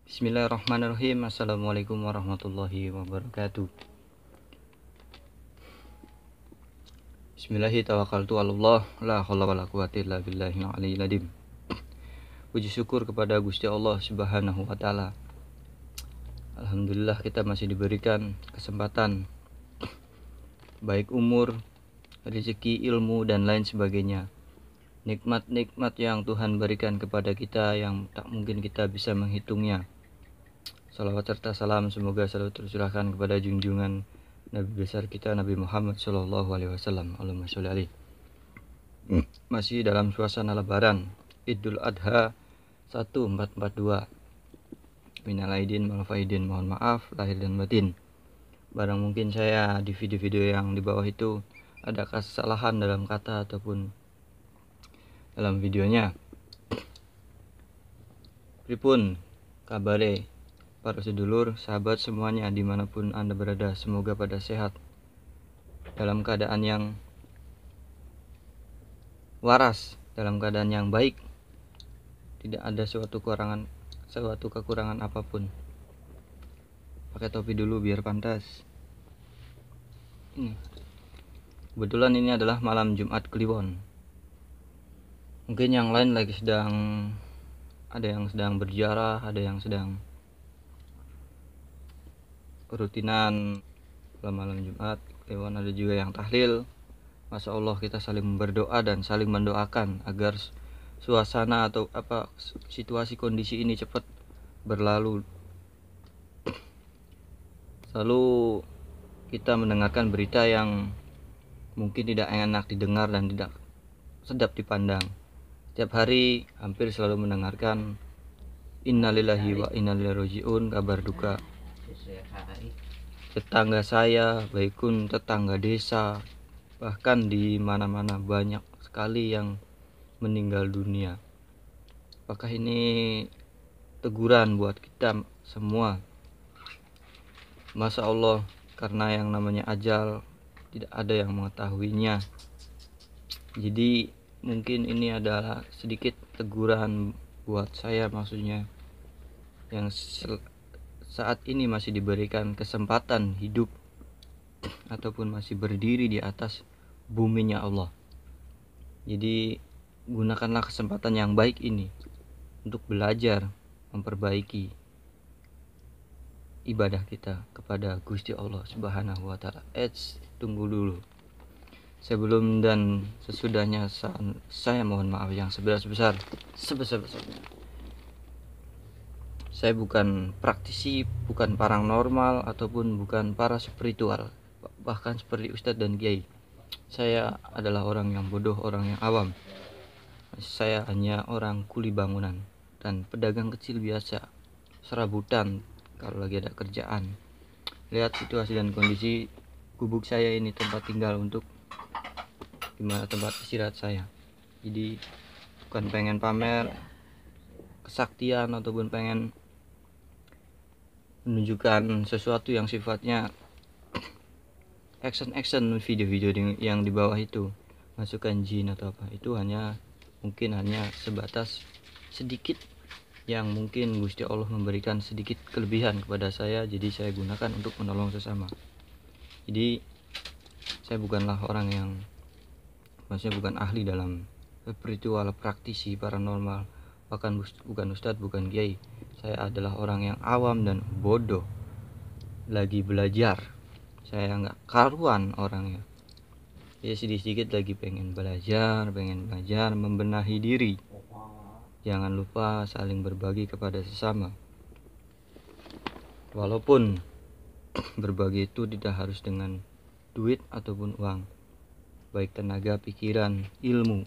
Bismillahirrahmanirrahim. Assalamualaikum warahmatullahi wabarakatuh. Bismillahi tawakkaltu 'alallah, la haula wala quwata illa billahil aliyyil azim. Puji syukur kepada Gusti Allah Subhanahu wa taala. Alhamdulillah kita masih diberikan kesempatan baik umur, rezeki, ilmu dan lain sebagainya. Nikmat-nikmat yang Tuhan berikan kepada kita yang tak mungkin kita bisa menghitungnya. Salawat serta salam semoga selalu tercurahkan kepada junjungan Nabi besar kita Nabi Muhammad Shallallahu Alaihi Wasallam. Allahumma sholli alaihi. Masih dalam suasana Lebaran, Idul Adha 1442. Minal aidin wal faidin, mohon maaf lahir dan batin. Barang mungkin saya di video-video yang di bawah itu ada kesalahan dalam kata ataupun dalam videonya. Pripun kabare para sedulur, sahabat semuanya dimanapun Anda berada, semoga pada sehat, dalam keadaan yang waras, dalam keadaan yang baik, tidak ada suatu kekurangan apapun. Pakai topi dulu biar pantas. Kebetulan ini adalah malam Jumat Kliwon. Mungkin yang lain lagi ada yang sedang berziarah, ada yang sedang rutinan malam Jumat Kliwon, ada juga yang tahlil. Masya Allah, kita saling berdoa dan saling mendoakan agar suasana atau situasi kondisi ini cepat berlalu. Selalu kita mendengarkan berita yang mungkin tidak enak didengar dan tidak sedap dipandang. Setiap hari hampir selalu mendengarkan innalillahi wa inna ilaihi rajiun, kabar duka tetangga saya, baik pun tetangga desa, bahkan di mana-mana banyak sekali yang meninggal dunia. Apakah ini teguran buat kita semua? Masya Allah, karena yang namanya ajal tidak ada yang mengetahuinya. Jadi mungkin ini adalah sedikit teguran buat saya, maksudnya yang saat ini masih diberikan kesempatan hidup ataupun masih berdiri di atas buminya Allah. Jadi gunakanlah kesempatan yang baik ini untuk belajar memperbaiki ibadah kita kepada Gusti Allah Subhanahu wa taala. Tunggu dulu. Sebelum dan sesudahnya saya mohon maaf yang sebesar-besarnya. Saya bukan praktisi, bukan paranormal, ataupun bukan para spiritual, bahkan seperti ustadz dan kiai. Saya adalah orang yang bodoh, orang yang awam. Saya hanya orang kuli bangunan dan pedagang kecil biasa, serabutan kalau lagi ada kerjaan. Lihat situasi dan kondisi gubuk saya ini, tempat tinggal untuk dimana tempat istirahat saya. Jadi bukan pengen pamer kesaktian ataupun pengen menunjukkan sesuatu yang sifatnya action video-video yang di bawah itu masukkan jin atau apa. Itu mungkin hanya sebatas sedikit yang mungkin Gusti Allah memberikan sedikit kelebihan kepada saya, jadi saya gunakan untuk menolong sesama. Jadi saya bukanlah orang yang, maksudnya bukan ahli dalam spiritual, praktisi, paranormal, bahkan bukan ustadz, bukan kiai. Saya adalah orang yang awam dan bodoh, lagi belajar. Saya nggak karuan orangnya, ya sedikit lagi pengen belajar, membenahi diri. Jangan lupa saling berbagi kepada sesama, walaupun berbagi itu tidak harus dengan duit ataupun uang, baik tenaga, pikiran, ilmu.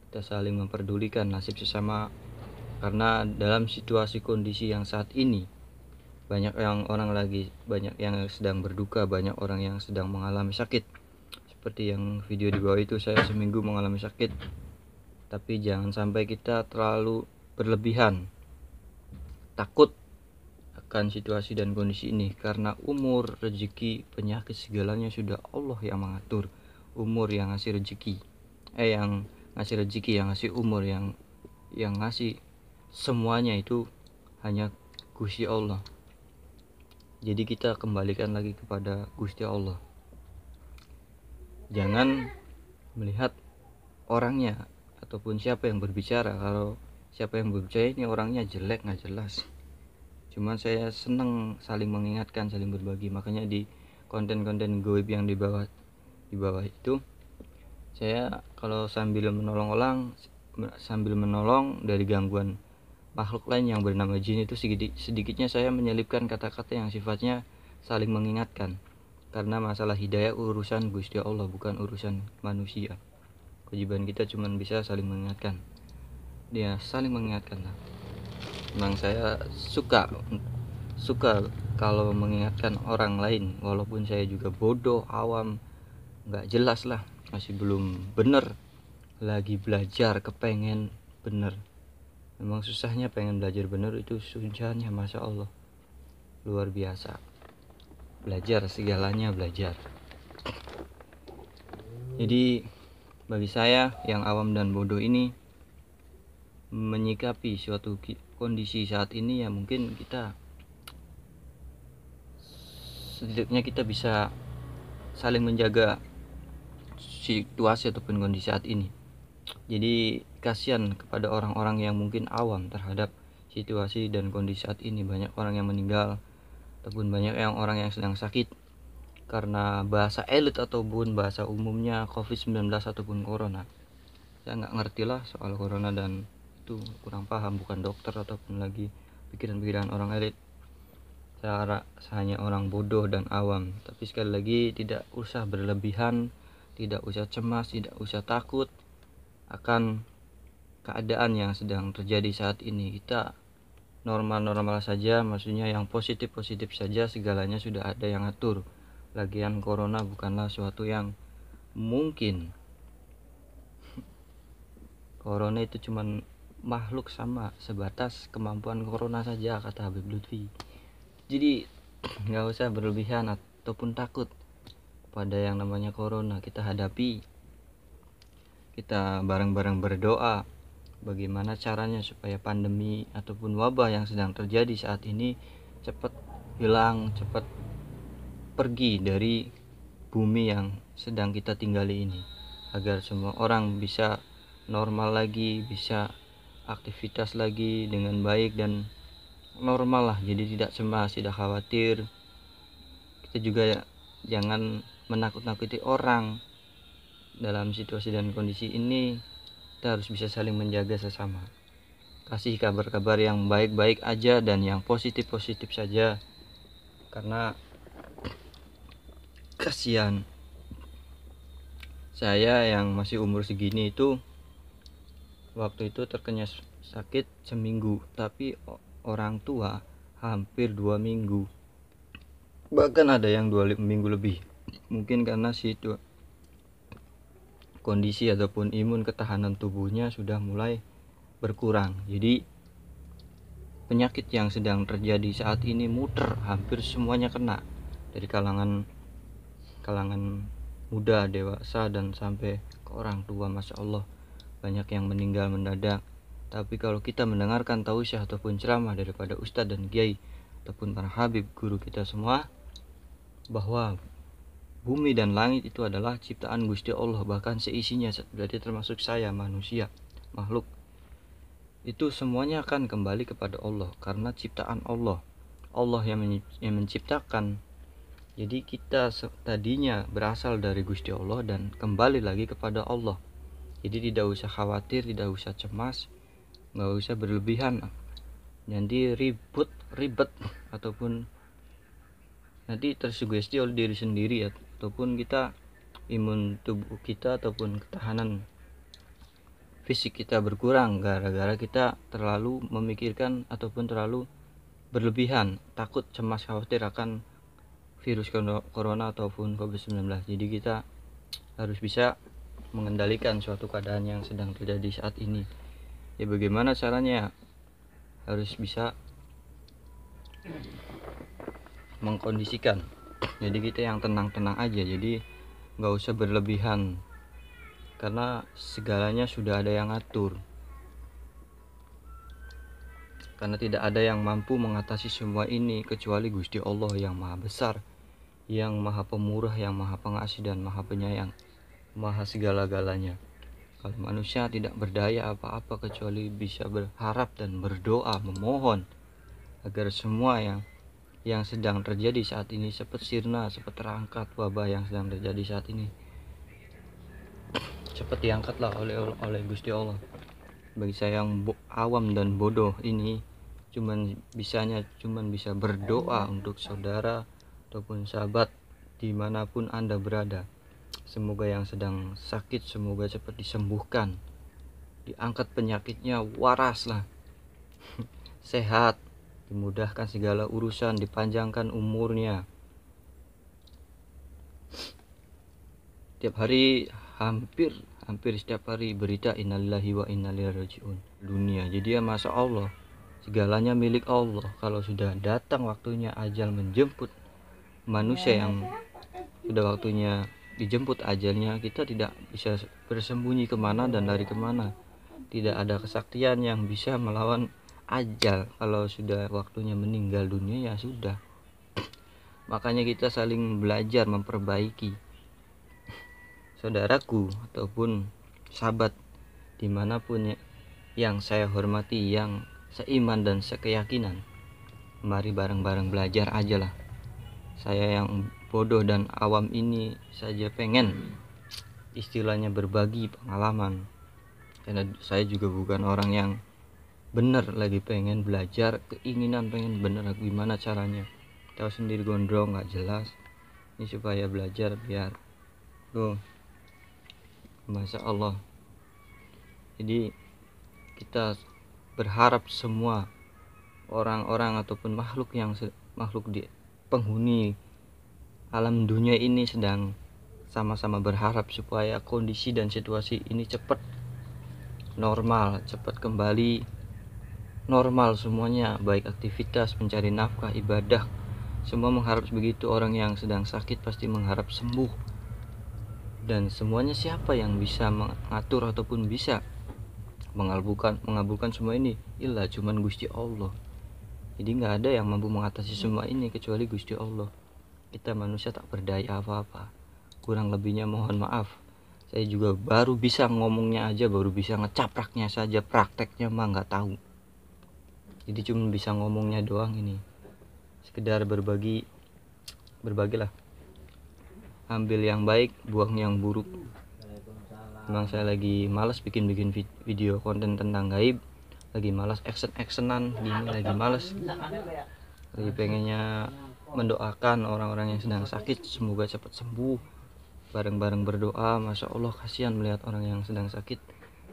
Kita saling memperdulikan nasib sesama, karena dalam situasi kondisi yang saat ini banyak yang sedang berduka, banyak orang yang sedang mengalami sakit. Seperti yang video di bawah itu, saya seminggu mengalami sakit. Tapi jangan sampai kita terlalu berlebihan takut akan situasi dan kondisi ini, karena umur, rezeki, penyakit, segalanya sudah Allah yang mengatur. Umur yang ngasih rezeki, yang ngasih umur, yang ngasih semuanya itu hanya Gusti Allah. Jadi kita kembalikan lagi kepada Gusti Allah. Jangan melihat orangnya ataupun siapa yang berbicara. Kalau siapa yang berbicara ini orangnya jelek nggak jelas. Cuman saya senang saling mengingatkan, saling berbagi. Makanya di konten-konten goib yang di bawah itu, saya kalau sambil menolong dari gangguan makhluk lain yang bernama jin itu, sedikitnya saya menyelipkan kata-kata yang sifatnya saling mengingatkan. Karena masalah hidayah urusan Gusti Allah, bukan urusan manusia. Kewajiban kita cuma bisa saling mengingatkan. Dia saling mengingatkan lah. Memang saya suka kalau mengingatkan orang lain, walaupun saya juga bodoh, awam, nggak jelas lah, masih belum bener, lagi belajar, kepengen bener. Memang susahnya pengen belajar bener itu, susahnya Masya Allah, luar biasa. Belajar segalanya, belajar. Jadi bagi saya yang awam dan bodoh ini, menyikapi suatu kondisi saat ini ya mungkin kita setidaknya kita bisa saling menjaga situasi ataupun kondisi saat ini. Jadi kasihan kepada orang-orang yang mungkin awam terhadap situasi dan kondisi saat ini. Banyak orang yang meninggal ataupun banyak orang yang sedang sakit karena bahasa elit ataupun bahasa umumnya COVID-19 ataupun corona. Saya nggak ngerti lah soal corona dan itu kurang paham, bukan dokter ataupun lagi pikiran-pikiran orang elit. Saya hanya orang bodoh dan awam. Tapi sekali lagi, tidak usah berlebihan, tidak usah cemas, tidak usah takut akan keadaan yang sedang terjadi saat ini. Kita normal-normal saja, maksudnya yang positif-positif saja, segalanya sudah ada yang atur. Lagian corona bukanlah suatu yang mungkin. Corona itu cuman makhluk sama sebatas kemampuan corona saja, kata Habib Lutfi. Jadi nggak usah berlebihan ataupun takut pada yang namanya corona. Kita hadapi, kita bareng-bareng berdoa bagaimana caranya supaya pandemi ataupun wabah yang sedang terjadi saat ini cepat hilang, cepat pergi dari bumi yang sedang kita tinggali ini, agar semua orang bisa normal lagi, bisa aktivitas lagi dengan baik dan normal lah. Jadi tidak cemas, tidak khawatir. Kita juga jangan menakut-nakuti orang. Dalam situasi dan kondisi ini kita harus bisa saling menjaga sesama. Kasih kabar-kabar yang baik-baik aja dan yang positif-positif saja, karena kasihan saya yang masih umur segini itu waktu itu terkena sakit seminggu, tapi orang tua hampir 2 minggu, bahkan ada yang 2 minggu lebih. Mungkin karena kondisi ataupun imun ketahanan tubuhnya sudah mulai berkurang. Jadi penyakit yang sedang terjadi saat ini muter, hampir semuanya kena, dari kalangan muda, dewasa, dan sampai ke orang tua. Masya Allah, banyak yang meninggal mendadak. Tapi kalau kita mendengarkan tausiah ataupun ceramah daripada ustadz dan kiai ataupun para habib guru kita semua, bahwa bumi dan langit itu adalah ciptaan Gusti Allah, bahkan seisinya, berarti termasuk saya manusia, makhluk, itu semuanya akan kembali kepada Allah karena ciptaan Allah. Allah yang menciptakan. Jadi kita tadinya berasal dari Gusti Allah dan kembali lagi kepada Allah. Jadi tidak usah khawatir, tidak usah cemas, nggak usah berlebihan. Nanti ribet ataupun nanti tersugesti oleh diri sendiri, ataupun kita imun tubuh kita ataupun ketahanan fisik kita berkurang gara-gara kita terlalu memikirkan ataupun terlalu berlebihan, takut, cemas, khawatir akan virus corona ataupun COVID-19. Jadi kita harus bisa mengendalikan suatu keadaan yang sedang terjadi saat ini. Ya bagaimana caranya? Harus bisa mengkondisikan. Jadi kita yang tenang-tenang aja, jadi nggak usah berlebihan, karena segalanya sudah ada yang ngatur. karena tidak ada yang mampu mengatasi semua ini kecuali Gusti Allah yang maha besar, yang maha pemurah, yang maha pengasih dan maha penyayang, maha segala-galanya. Kalau manusia tidak berdaya apa-apa kecuali bisa berharap dan berdoa memohon agar semua yang sedang terjadi saat ini cepat sirna, cepat terangkat. Wabah yang sedang terjadi saat ini cepat diangkatlah oleh Gusti Allah. Bagi saya yang awam dan bodoh ini cuman bisa berdoa untuk saudara ataupun sahabat dimanapun Anda berada. Semoga yang sedang sakit semoga cepat disembuhkan, diangkat penyakitnya, waras lah, sehat, dimudahkan segala urusan, dipanjangkan umurnya. Tiap hari hampir setiap hari berita innalillahi wa inna ilaihi rajiun dunia. Jadi ya masya Allah, segalanya milik Allah. Kalau sudah datang waktunya ajal menjemput manusia, yang sudah waktunya dijemput ajalnya, kita tidak bisa bersembunyi kemana dan lari kemana. Tidak ada kesaktian yang bisa melawan ajal. Kalau sudah waktunya meninggal dunia ya sudah. Makanya kita saling belajar memperbaiki saudaraku ataupun sahabat dimanapun yang saya hormati, yang seiman dan sekeyakinan. Mari bareng-bareng belajar aja lah. Saya yang bodoh dan awam ini saja pengen istilahnya berbagi pengalaman, karena saya juga bukan orang yang benar, lagi pengen belajar, keinginan pengen bener gimana caranya, tahu sendiri gondrong nggak jelas. Ini supaya belajar biar tuh masya Allah. Jadi kita berharap semua orang-orang ataupun makhluk di penghuni alam dunia ini sedang sama-sama berharap supaya kondisi dan situasi ini cepat normal, cepat kembali normal semuanya, baik aktivitas, mencari nafkah, ibadah, semua mengharap begitu. Orang yang sedang sakit pasti mengharap sembuh. Dan semuanya siapa yang bisa mengatur ataupun bisa mengabulkan semua ini? Ilah cuman Gusti Allah. Jadi nggak ada yang mampu mengatasi semua ini kecuali Gusti Allah. Kita manusia tak berdaya apa-apa. Kurang lebihnya mohon maaf. Saya juga baru bisa ngomongnya aja, baru bisa ngecapraknya saja, prakteknya mah nggak tahu. Jadi cuma bisa ngomongnya doang ini. Sekedar berbagilah. Ambil yang baik, buang yang buruk. Memang saya lagi malas bikin video konten tentang gaib, lagi malas action-actionan gini, lagi malas, lagi pengennya mendoakan orang-orang yang sedang sakit semoga cepat sembuh, bareng-bareng berdoa. Masya Allah, kasihan melihat orang yang sedang sakit,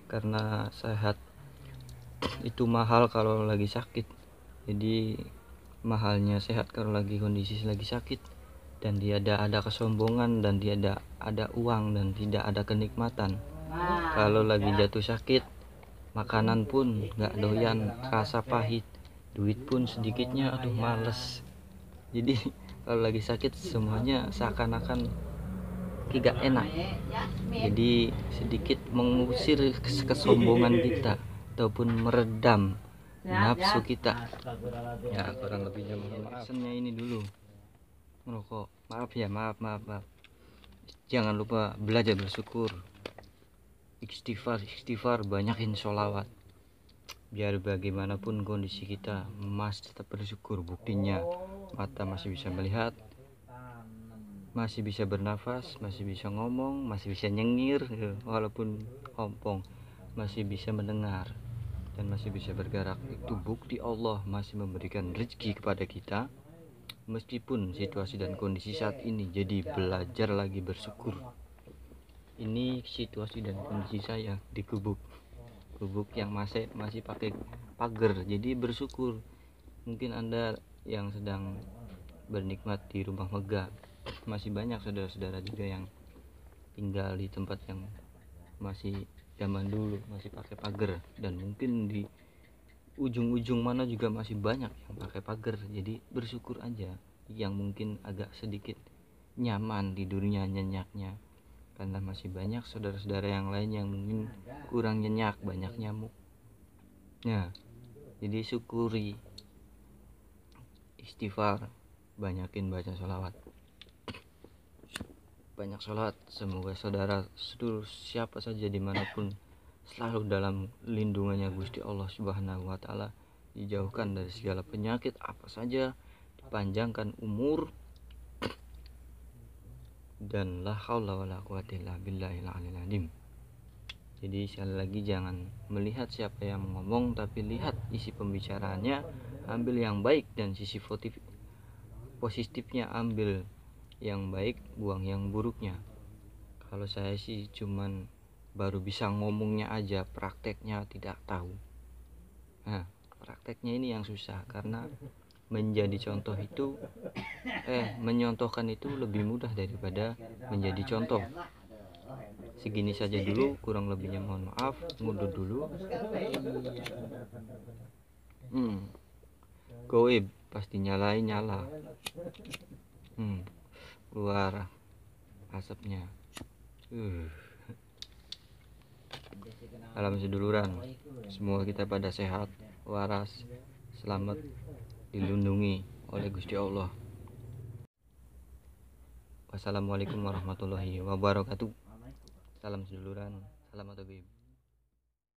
karena sehat itu mahal kalau lagi sakit. Jadi mahalnya sehat kalau lagi kondisi lagi sakit, dan tiada ada kesombongan, dan tiada ada uang, dan tidak ada kenikmatan. Kalau lagi jatuh sakit, makanan pun nggak doyan, rasa pahit, duit pun sedikitnya aduh males. Jadi kalau lagi sakit semuanya seakan-akan tidak enak. Jadi sedikit mengusir kesombongan kita ataupun meredam nafsu kita. Ya kurang lebihnya mohon maaf. Pesannya ini dulu merokok, maaf ya, maaf. Jangan lupa belajar bersyukur, istighfar, banyakin sholawat, biar bagaimanapun kondisi kita masih tetap bersyukur. Buktinya mata masih bisa melihat, masih bisa bernafas, masih bisa ngomong, masih bisa nyengir walaupun ompong, masih bisa mendengar dan masih bisa bergerak. Itu bukti Allah masih memberikan rezeki kepada kita meskipun situasi dan kondisi saat ini. Jadi belajar lagi bersyukur. Ini situasi dan kondisi saya di gubuk yang masih pakai pagar, jadi bersyukur. Mungkin Anda yang sedang bernikmat di rumah megah, masih banyak saudara-saudara juga yang tinggal di tempat yang masih zaman dulu, masih pakai pagar, dan mungkin di ujung-ujung mana juga masih banyak yang pakai pagar. Jadi bersyukur aja, yang mungkin agak sedikit nyaman tidurnya, nyenyaknya, karena masih banyak saudara-saudara yang lain yang mungkin kurang nyenyak, banyak nyamuk. Nah, Jadi syukuri, istighfar, banyakin baca sholawat, banyak sholat. Semoga saudara seluruh siapa saja dimanapun selalu dalam lindungannya Gusti Allah Subhanahu wa Ta'ala, dijauhkan dari segala penyakit apa saja, dipanjangkan umur, dan la haula wala quwata illa billahil aliyil azim. Jadi sekali lagi, jangan melihat siapa yang ngomong, tapi lihat isi pembicaraannya, ambil yang baik, dan sisi positifnya ambil yang baik, buang yang buruknya. Kalau saya sih cuman baru bisa ngomongnya aja, prakteknya tidak tahu. Nah, prakteknya ini yang susah, karena menjadi contoh itu menyontohkan itu lebih mudah daripada menjadi contoh. Segini saja dulu, kurang lebihnya mohon maaf, mundur dulu. Goib pasti nyala. Keluar asapnya. Alam seduluran, semoga kita pada sehat, waras, selamat, dilindungi oleh Gusti Allah. Wassalamualaikum warahmatullahi wabarakatuh. Salam seduluran, salam atau